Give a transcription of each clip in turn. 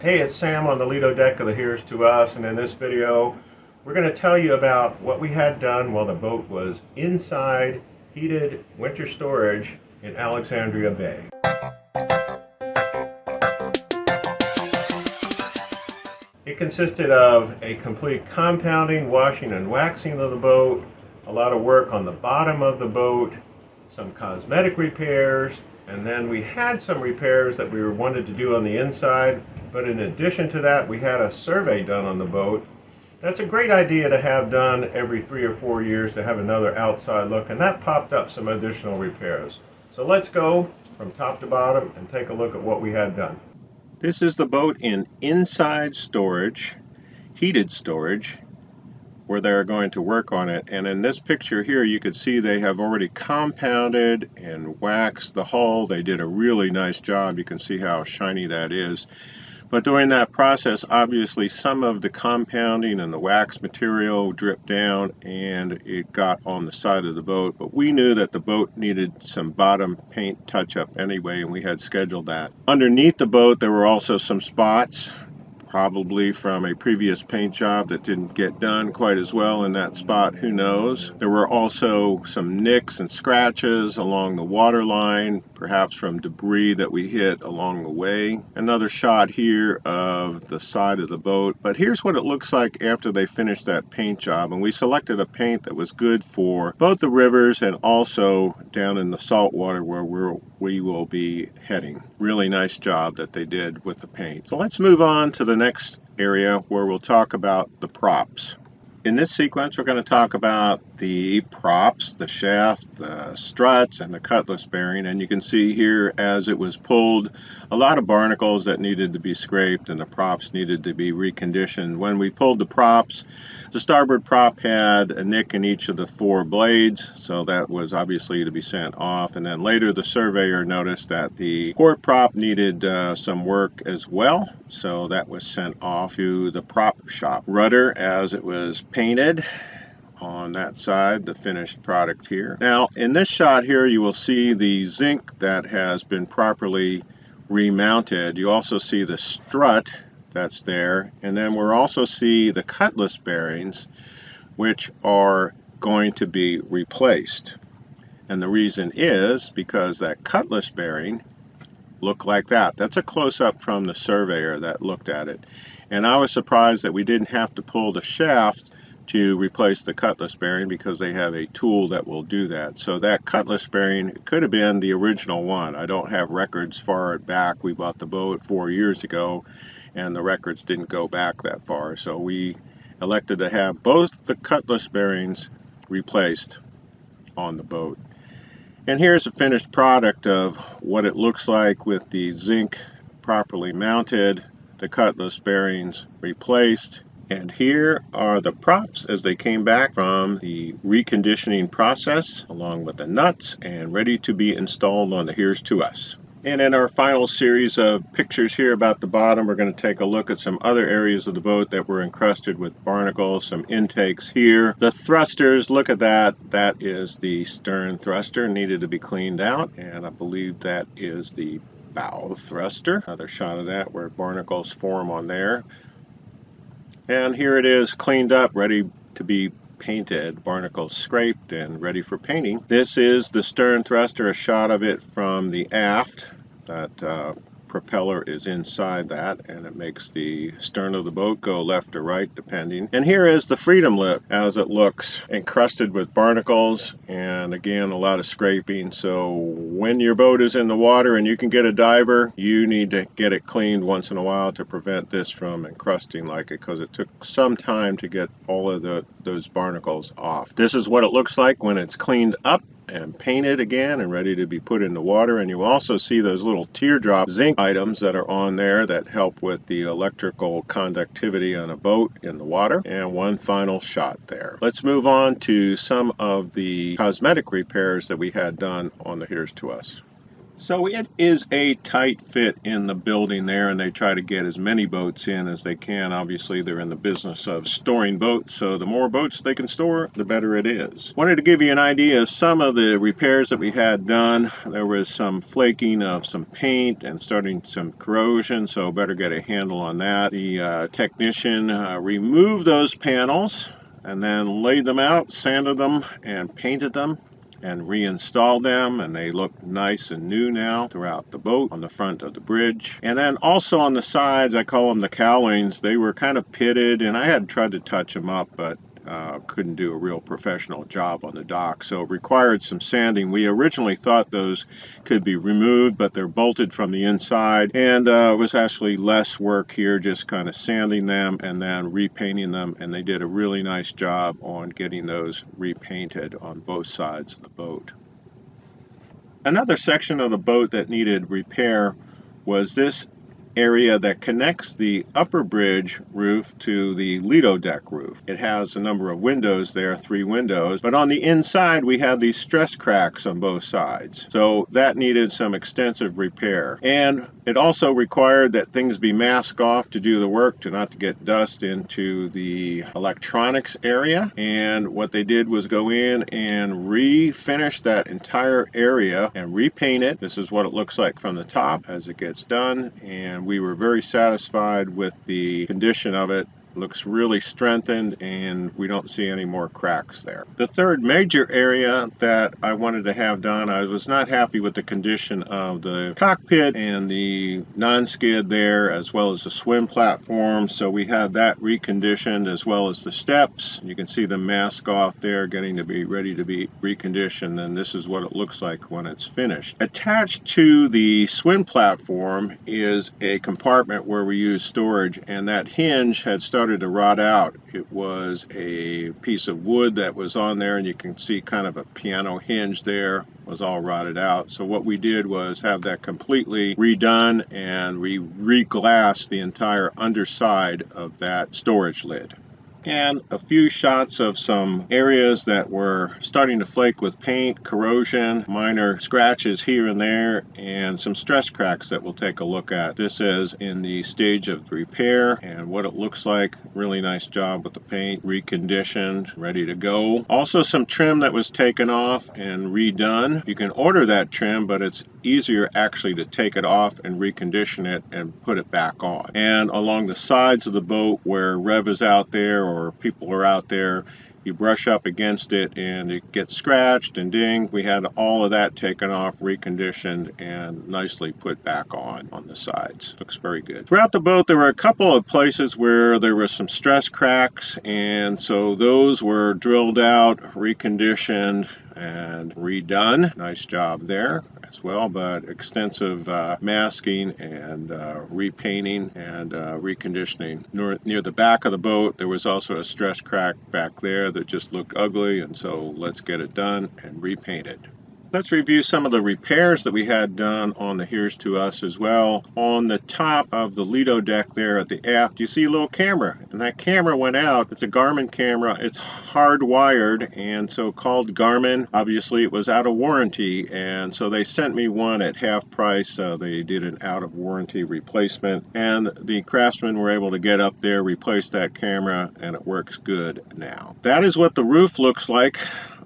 Hey, it's Sam on the Lido deck of the Here's to Us, and in this video we're going to tell you about what we had done while the boat was inside heated winter storage in Alexandria Bay. It consisted of a complete compounding, washing and waxing of the boat, a lot of work on the bottom of the boat, some cosmetic repairs, and then we had some repairs that we wanted to do on the inside. But in addition to that, we had a survey done on the boat. That's a great idea to have done every 3 or 4 years, to have another outside look, and that popped up some additional repairs. So let's go from top to bottom and take a look at what we had done. This is the boat in inside storage, heated storage, where they're going to work on it. And in this picture here, you can see they have already compounded and waxed the hull. They did a really nice job. You can see how shiny that is. But during that process, obviously some of the compounding and the wax material dripped down and it got on the side of the boat. But we knew that the boat needed some bottom paint touch-up anyway, and we had scheduled that. Underneath the boat, there were also some spots, probably from a previous paint job that didn't get done quite as well in that spot, who knows. There were also some nicks and scratches along the water line, perhaps from debris that we hit along the way. Another shot here of the side of the boat, but here's what it looks like after they finished that paint job. And we selected a paint that was good for both the rivers and also down in the salt water where we will be heading. Really nice job that they did with the paint. So let's move on to the next area where we'll talk about the props. In this sequence, we're going to talk about the props, the shaft, the struts, and the cutlass bearing. And you can see here, as it was pulled, a lot of barnacles that needed to be scraped and the props needed to be reconditioned. When we pulled the props, the starboard prop had a nick in each of the 4 blades, so that was obviously to be sent off. And then later the surveyor noticed that the port prop needed some work as well, so that was sent off to the prop shop. Rudder, as it was painted on that side, the finished product here. Now in this shot here, you will see the zinc that has been properly remounted. You also see the strut that's there, and then we'll also see the cutlass bearings, which are going to be replaced. And the reason is because that cutlass bearing looked like that. That's a close-up from the surveyor that looked at it. And I was surprised that we didn't have to pull the shaft to replace the cutlass bearing, because they have a tool that will do that. So that cutlass bearing could have been the original one. I don't have records far back. We bought the boat 4 years ago and the records didn't go back that far. So we elected to have both the cutlass bearings replaced on the boat. And here's a finished product of what it looks like with the zinc properly mounted, the cutlass bearings replaced. And here are the props as they came back from the reconditioning process, along with the nuts, and ready to be installed on the Here's to Us. And in our final series of pictures here about the bottom, we're going to take a look at some other areas of the boat that were encrusted with barnacles, some intakes here. The thrusters, look at that. That is the stern thruster, needed to be cleaned out, and I believe that is the bow thruster. Another shot of that where barnacles form on there. And here it is, cleaned up, ready to be painted, barnacles scraped and ready for painting. This is the stern thruster, a shot of it from the aft. That propeller is inside that, and it makes the stern of the boat go left or right depending. And here is the Freedom Lift as it looks, encrusted with barnacles, and again a lot of scraping. So when your boat is in the water and you can get a diver, you need to get it cleaned once in a while to prevent this from encrusting like it, because it took some time to get all of those barnacles off. This is what it looks like when it's cleaned up and painted again and ready to be put in the water. And you also see those little teardrop zinc items that are on there that help with the electrical conductivity on a boat in the water. And one final shot there. Let's move on to some of the cosmetic repairs that we had done on the Here's to Us. So it is a tight fit in the building there, and they try to get as many boats in as they can. Obviously, they're in the business of storing boats, so the more boats they can store, the better it is. Wanted to give you an idea of some of the repairs that we had done. There was some flaking of some paint and starting some corrosion, so better get a handle on that. The technician removed those panels and then laid them out, sanded them, and painted them, and reinstalled them, and they look nice and new now throughout the boat on the front of the bridge. And then also on the sides, I call them the cowlings, they were kind of pitted, and I had tried to touch them up, but couldn't do a real professional job on the dock, so it required some sanding. We originally thought those could be removed, but they're bolted from the inside, and it was actually less work here, just kind of sanding them and then repainting them, and they did a really nice job on getting those repainted on both sides of the boat. Another section of the boat that needed repair was this area that connects the upper bridge roof to the Lido deck roof. It has a number of windows there, 3 windows, but on the inside we had these stress cracks on both sides. So that needed some extensive repair. And it also required that things be masked off to do the work, to not to get dust into the electronics area. And what they did was go in and refinish that entire area and repaint it. This is what it looks like from the top as it gets done, and we were very satisfied with the condition of it. Looks really strengthened, and we don't see any more cracks there. The third major area that I wanted to have done, I was not happy with the condition of the cockpit and the non-skid there, as well as the swim platform, so we had that reconditioned, as well as the steps. You can see the mask off there, getting to be ready to be reconditioned, and this is what it looks like when it's finished. Attached to the swim platform is a compartment where we use storage, and that hinge had started to rot out. It was a piece of wood that was on there, and you can see kind of a piano hinge there was all rotted out. So what we did was have that completely redone, and we re-glassed the entire underside of that storage lid. And a few shots of some areas that were starting to flake with paint, corrosion, minor scratches here and there, and some stress cracks that we'll take a look at. This is in the stage of repair and what it looks like. Really nice job with the paint, reconditioned, ready to go. Also some trim that was taken off and redone. You can order that trim, but it's easier actually to take it off and recondition it and put it back on. And along the sides of the boat where Rev is out there or people are out there, you brush up against it and it gets scratched and dinged. We had all of that taken off, reconditioned, and nicely put back on the sides. Looks very good. Throughout the boat, there were a couple of places where there were some stress cracks, and so those were drilled out, reconditioned, and redone. Nice job there as well, but extensive masking and repainting and reconditioning. Near the back of the boat, there was also a stress crack back there that just looked ugly, and so let's get it done and repaint it. Let's review some of the repairs that we had done on the Here's to Us as well. On the top of the Lido deck there at the aft, you see a little camera, and that camera went out. It's a Garmin camera. It's hardwired, and so called Garmin. Obviously, it was out of warranty, and so they sent me one at half price. They did an out of warranty replacement, and the craftsmen were able to get up there, replace that camera, and it works good now. That is what the roof looks like.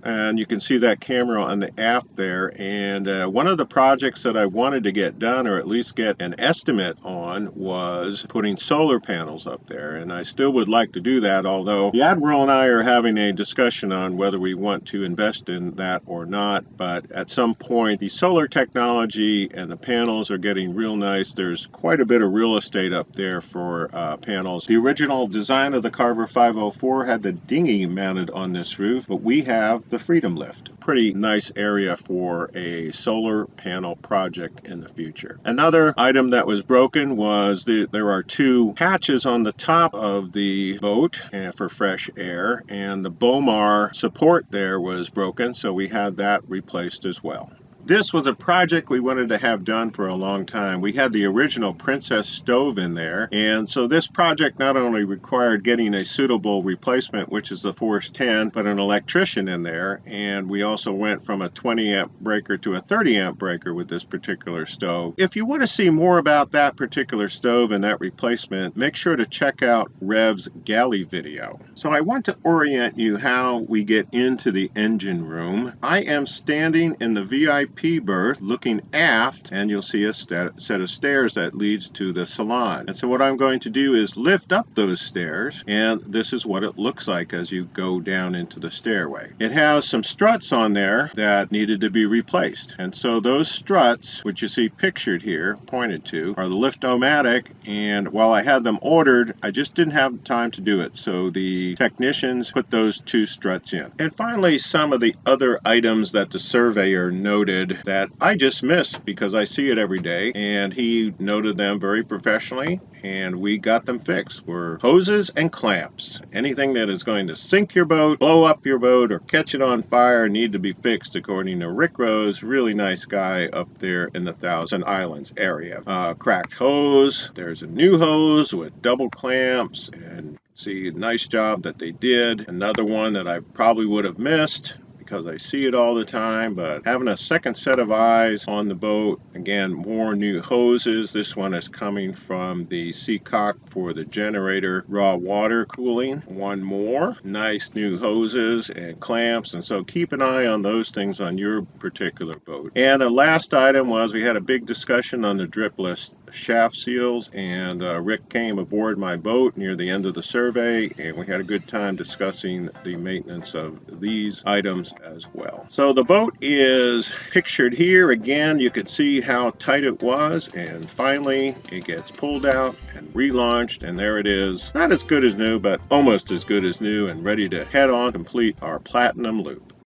And you can see that camera on the aft there. And one of the projects that I wanted to get done, or at least get an estimate on, was putting solar panels up there. And I still would like to do that, although the Admiral and I are having a discussion on whether we want to invest in that or not. But at some point, the solar technology and the panels are getting real nice. There's quite a bit of real estate up there for panels. The original design of the Carver 504 had the dinghy mounted on this roof, but we have the Freedom Lift. Pretty nice area for a solar panel project in the future. Another item that was broken was there are 2 hatches on the top of the boat for fresh air, and the Bomar support there was broken, so we had that replaced as well. This was a project we wanted to have done for a long time. We had the original Princess stove in there, and so this project not only required getting a suitable replacement, which is the Force 10, but an electrician in there, and we also went from a 20 amp breaker to a 30 amp breaker with this particular stove. If you want to see more about that particular stove and that replacement, make sure to check out Rev's galley video. So I want to orient you how we get into the engine room. I am standing in the VIP berth looking aft, and you'll see a set of stairs that leads to the salon. And so what I'm going to do is lift up those stairs, and this is what it looks like as you go down into the stairway. It has some struts on there that needed to be replaced, and so those struts, which you see pictured here, pointed to, are the Lift-O-Matic, and while I had them ordered, I just didn't have time to do it, so the technicians put those two struts in. And finally, some of the other items that the surveyor noted that I just missed because I see it every day, and he noted them very professionally, and we got them fixed. Were hoses and clamps. Anything that is going to sink your boat, blow up your boat, or catch it on fire need to be fixed, according to Rick Rose, really nice guy up there in the Thousand Islands area. Cracked hose. There's a new hose with double clamps, and see, nice job that they did. Another one that I probably would have missed because I see it all the time, but having a second set of eyes on the boat. Again, more new hoses. This one is coming from the Seacock for the generator raw water cooling. One more. Nice new hoses and clamps, and so keep an eye on those things on your particular boat. And the last item was we had a big discussion on the dripless shaft seals, and Rick came aboard my boat near the end of the survey, and we had a good time discussing the maintenance of these items as well. So the boat is pictured here. Again, you can see how tight it was, and finally it gets pulled out and relaunched, and there it is. Not as good as new, but almost as good as new, and ready to head on complete our platinum loop.